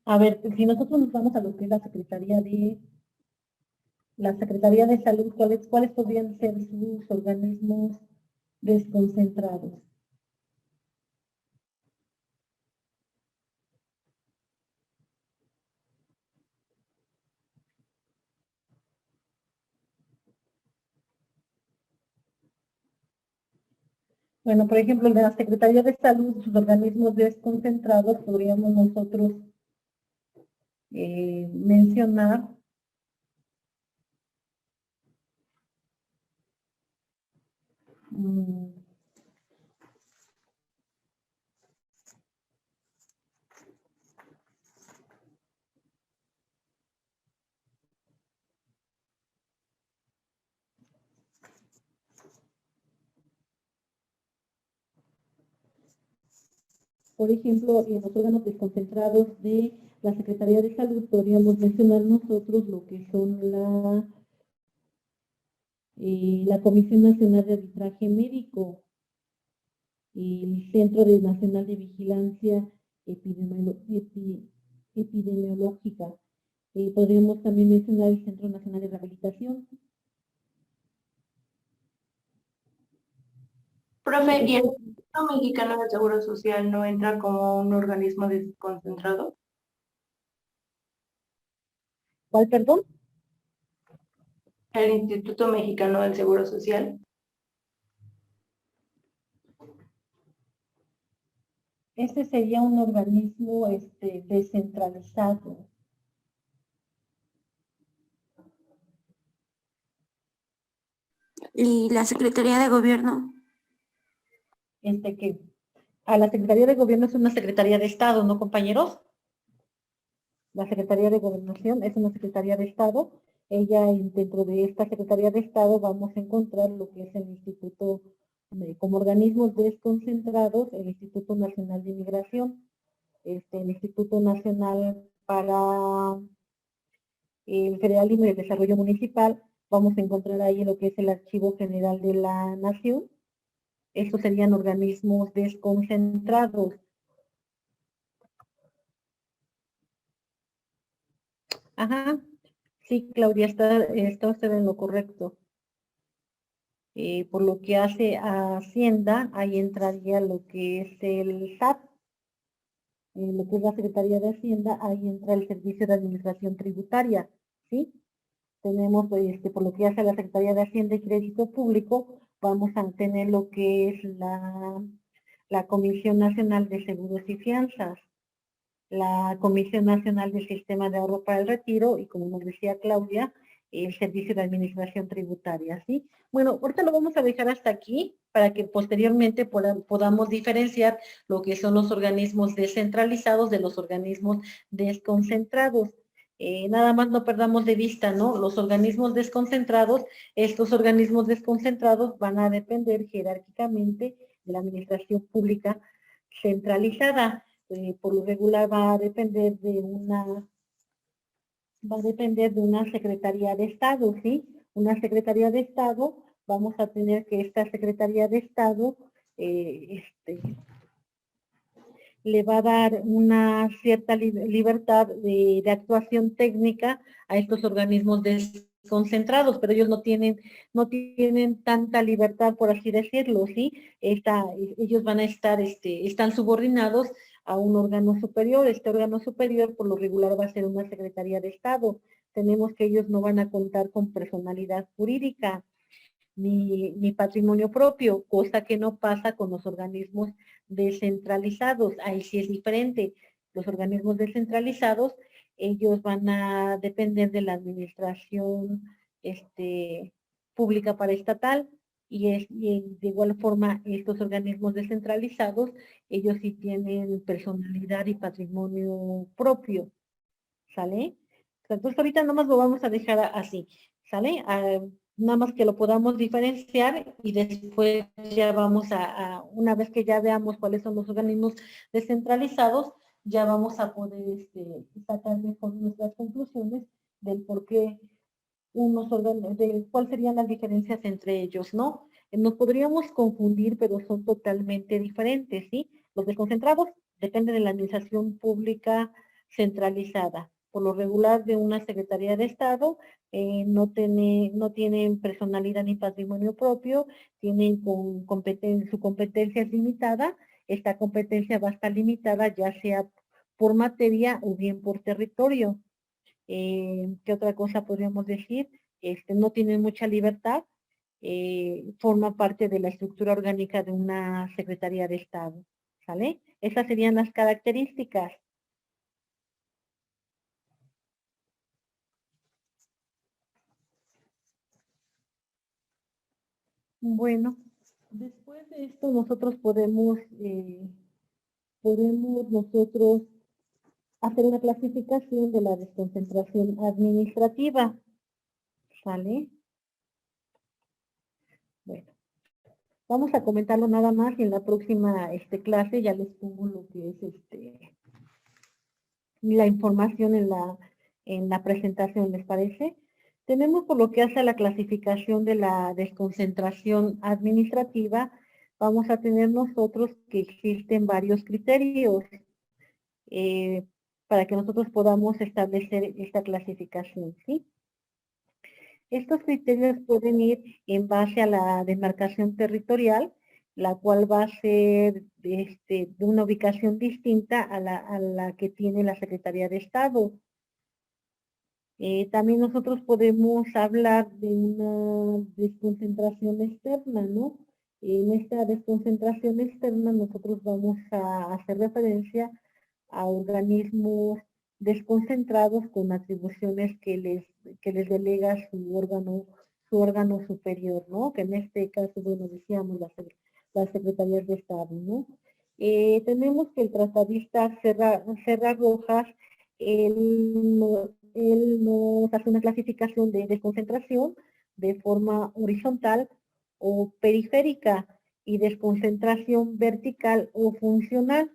A ver, si nosotros nos vamos a lo que es la Secretaría de Salud, ¿cuáles podrían ser sus organismos desconcentrados? Bueno, por ejemplo, en la Secretaría de Salud, sus organismos desconcentrados, podríamos nosotros mencionar por ejemplo, en los órganos desconcentrados de la Secretaría de Salud, podríamos mencionar nosotros lo que son la Comisión Nacional de Arbitraje Médico, el Centro Nacional de Vigilancia Epidemiológica. Podríamos también mencionar el Centro Nacional de Rehabilitación. Profe, ¿y el Instituto Mexicano del Seguro Social no entra como un organismo desconcentrado? ¿Cuál, perdón? El Instituto Mexicano del Seguro Social. Este sería un organismo descentralizado. ¿Y la Secretaría de Gobierno? Que a la Secretaría de Gobierno es una Secretaría de Estado, ¿no, compañeros? La Secretaría de Gobernación es una Secretaría de Estado. Dentro de esta Secretaría de Estado vamos a encontrar lo que es el Instituto, como organismos desconcentrados, el Instituto Nacional de Inmigración, el Instituto Nacional para el Federalismo y el Desarrollo Municipal. Vamos a encontrar ahí lo que es el Archivo General de la Nación. Estos serían organismos desconcentrados. Ajá, sí, Claudia, está usted en lo correcto. Por lo que hace a Hacienda, ahí entraría lo que es el SAT, lo que es la Secretaría de Hacienda, ahí entra el Servicio de Administración Tributaria, ¿sí? Tenemos, por lo que hace a la Secretaría de Hacienda y Crédito Público, vamos a tener lo que es la Comisión Nacional de Seguros y Fianzas, la Comisión Nacional del Sistema de Ahorro para el Retiro y, como nos decía Claudia, el Servicio de Administración Tributaria, ¿sí? Bueno, ahorita lo vamos a dejar hasta aquí para que posteriormente podamos diferenciar lo que son los organismos descentralizados de los organismos desconcentrados. Nada más no perdamos de vista, ¿no? Los organismos desconcentrados, estos organismos desconcentrados van a depender jerárquicamente de la administración pública centralizada. Por lo regular va a depender de una Secretaría de Estado, ¿sí? Una Secretaría de Estado, vamos a tener que esta Secretaría de Estado le va a dar una cierta libertad de actuación técnica a estos organismos desconcentrados, pero ellos no tienen tanta libertad, por así decirlo, ¿sí? Ellos van a estar, están subordinados a un órgano superior. Este órgano superior, por lo regular, va a ser una Secretaría de Estado. Tenemos que ellos no van a contar con personalidad jurídica ni patrimonio propio, cosa que no pasa con los organismos descentralizados. Ahí sí es diferente. Los organismos descentralizados, ellos van a depender de la administración pública paraestatal y de igual forma estos organismos descentralizados, ellos sí tienen personalidad y patrimonio propio, ¿sale? Entonces ahorita nomás lo vamos a dejar así, ¿sale? Nada más que lo podamos diferenciar y después ya vamos una vez que ya veamos cuáles son los organismos descentralizados, ya vamos a poder sacar mejor nuestras conclusiones del por qué de cuáles serían las diferencias entre ellos, ¿no? Nos podríamos confundir, pero son totalmente diferentes, ¿sí? Los desconcentrados dependen de la administración pública centralizada. Por lo regular de una Secretaría de Estado, no tienen personalidad ni patrimonio propio, tienen su competencia es limitada. Esta competencia va a estar limitada ya sea por materia o bien por territorio. ¿Qué otra cosa podríamos decir? No tienen mucha libertad, forma parte de la estructura orgánica de una Secretaría de Estado, ¿sale? Esas serían las características. Bueno, después de esto nosotros podemos nosotros hacer una clasificación de la desconcentración administrativa, ¿sale? Bueno, vamos a comentarlo nada más y en la próxima clase ya les pongo lo que es la información en la presentación, ¿les parece? Tenemos por lo que hace a la clasificación de la desconcentración administrativa, vamos a tener nosotros que existen varios criterios para que nosotros podamos establecer esta clasificación, ¿sí? Estos criterios pueden ir en base a la demarcación territorial, la cual va a ser de una ubicación distinta a la que tiene la Secretaría de Estado. También nosotros podemos hablar de una desconcentración externa, ¿no? En esta desconcentración externa nosotros vamos a hacer referencia a organismos desconcentrados con atribuciones que les delega su órgano superior, ¿no? Que en este caso, bueno, decíamos las secretarías de Estado, ¿no? Tenemos que el tratadista Serra Rojas, él nos hace una clasificación de desconcentración de forma horizontal o periférica y desconcentración vertical o funcional.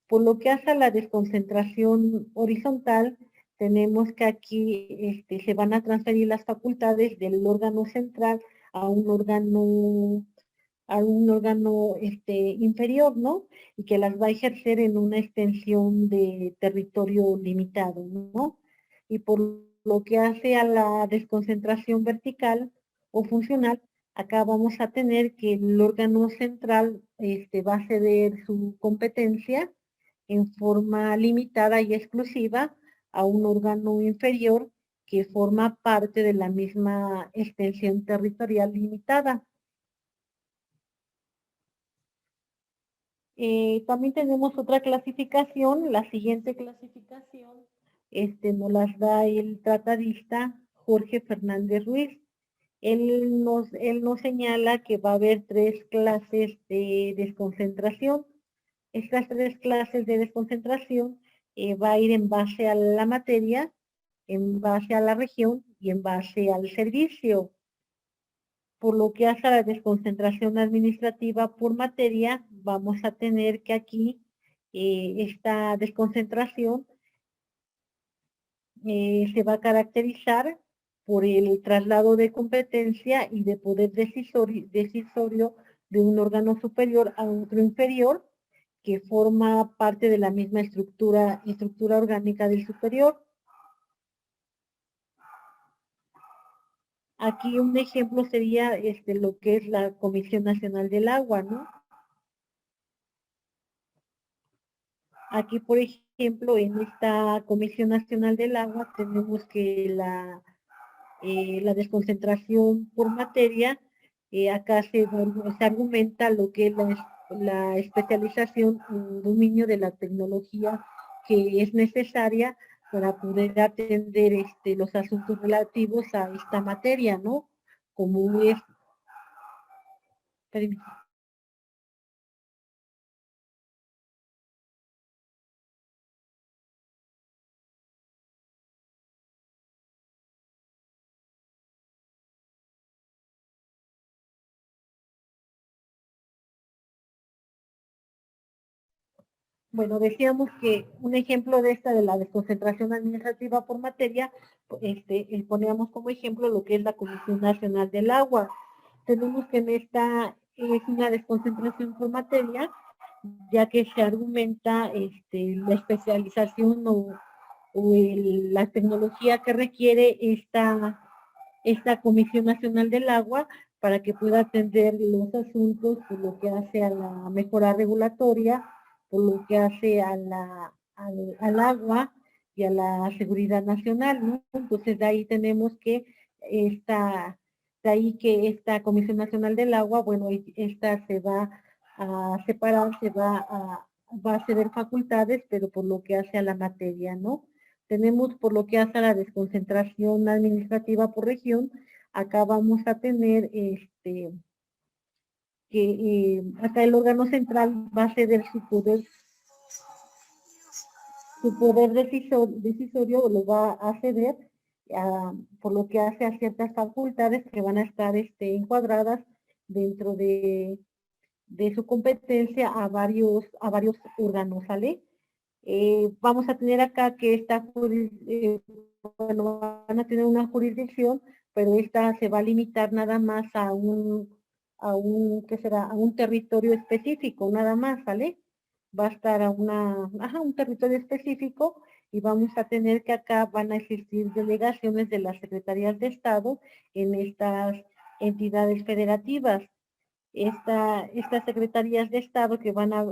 Por lo que hace a la desconcentración horizontal, tenemos que aquí se van a transferir las facultades del órgano central a un órgano inferior, ¿no? Y que las va a ejercer en una extensión de territorio limitado, ¿no? Y por lo que hace a la desconcentración vertical o funcional, acá vamos a tener que el órgano central va a ceder su competencia en forma limitada y exclusiva a un órgano inferior que forma parte de la misma extensión territorial limitada. También tenemos otra clasificación, la siguiente clasificación nos las da el tratadista Jorge Fernández Ruiz. Él nos señala que va a haber 3 clases de desconcentración. Estas 3 clases de desconcentración va a ir en base a la materia, en base a la región y en base al servicio. Por lo que hace a la desconcentración administrativa por materia, vamos a tener que aquí esta desconcentración se va a caracterizar por el traslado de competencia y de poder decisorio de un órgano superior a otro inferior que forma parte de la misma estructura orgánica del superior. Aquí un ejemplo sería lo que es la Comisión Nacional del Agua, ¿no? Aquí, por ejemplo, en esta Comisión Nacional del Agua tenemos que la desconcentración por materia, acá se argumenta lo que es la especialización en dominio de la tecnología que es necesaria para poder atender los asuntos relativos a esta materia, ¿no? Como es... Bueno, decíamos que un ejemplo de esta de la desconcentración administrativa por materia, poníamos como ejemplo lo que es la Comisión Nacional del Agua. Tenemos que en esta es una desconcentración por materia, ya que se argumenta la especialización o la tecnología que requiere esta Comisión Nacional del Agua para que pueda atender los asuntos por lo que hace a la mejora regulatoria, por lo que hace al agua y a la seguridad nacional, ¿no? Entonces de ahí tenemos que esta Comisión Nacional del Agua, bueno, esta se va a separar, va a ceder facultades, pero por lo que hace a la materia, ¿no? Tenemos por lo que hace a la desconcentración administrativa por región, acá vamos a tener que acá el órgano central va a ceder su poder decisorio lo va a ceder por lo que hace a ciertas facultades que van a estar encuadradas dentro de su competencia a varios órganos, ¿sale? Vamos a tener acá que bueno, van a tener una jurisdicción, pero esta se va a limitar nada más a ¿qué será? A un territorio específico, nada más, ¿sale? Va a estar a un territorio específico y vamos a tener que acá van a existir delegaciones de las secretarías de Estado en estas entidades federativas. Estas secretarías de Estado que van a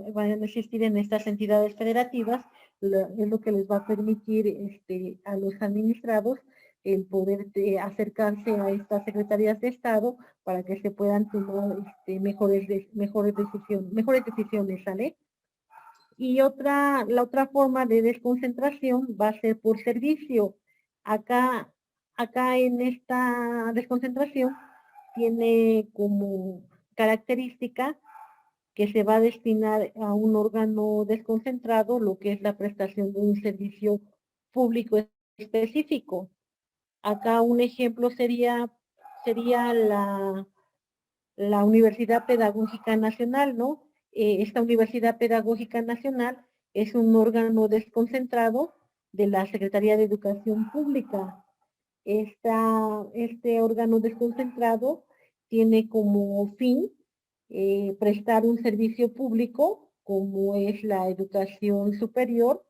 existir en estas entidades federativas es lo que les va a permitir a los administrados el poder acercarse a estas secretarías de Estado para que se puedan tomar mejores decisiones, ¿sale? Y la otra forma de desconcentración va a ser por servicio. Acá en esta desconcentración tiene como característica que se va a destinar a un órgano desconcentrado lo que es la prestación de un servicio público específico. Acá un ejemplo sería la Universidad Pedagógica Nacional, ¿no? Esta Universidad Pedagógica Nacional es un órgano desconcentrado de la Secretaría de Educación Pública. Este órgano desconcentrado tiene como fin prestar un servicio público como es la educación superior,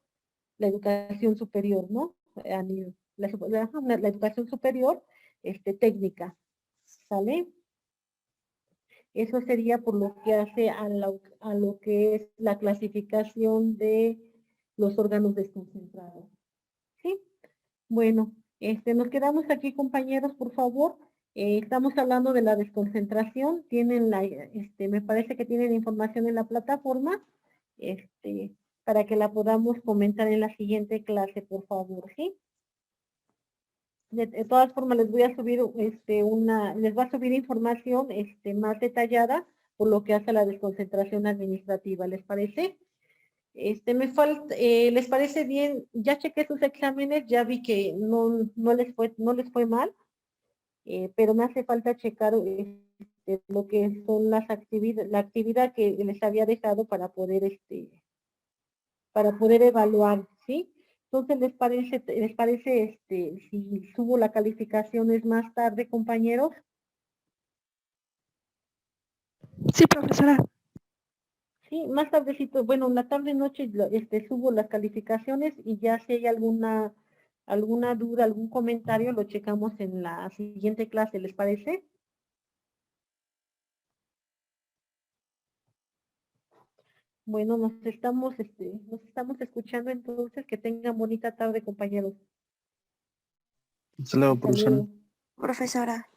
¿no? La educación superior técnica, ¿sale? Eso sería por lo que hace a lo que es la clasificación de los órganos desconcentrados. ¿Sí? Bueno, nos quedamos aquí, compañeros, por favor. Estamos hablando de la desconcentración. Tienen me parece que tienen información en la plataforma, para que la podamos comentar en la siguiente clase, por favor, ¿sí? De todas formas, les voy a subir les va a subir información más detallada por lo que hace a la desconcentración administrativa, ¿les parece? ¿Les parece bien? Ya chequé sus exámenes, ya vi que no les fue mal, pero me hace falta checar lo que son la actividad que les había dejado para poder evaluar, ¿sí? Entonces, ¿les parece si subo la calificaciones más tarde, compañeros? Sí, profesora. Sí, más tardecito, bueno, en la tarde noche subo las calificaciones y ya si hay alguna duda, algún comentario, lo checamos en la siguiente clase, ¿les parece? Bueno, nos estamos escuchando entonces, que tengan bonita tarde, compañeros. Hasta luego, Hasta profesora. luego. Profesora.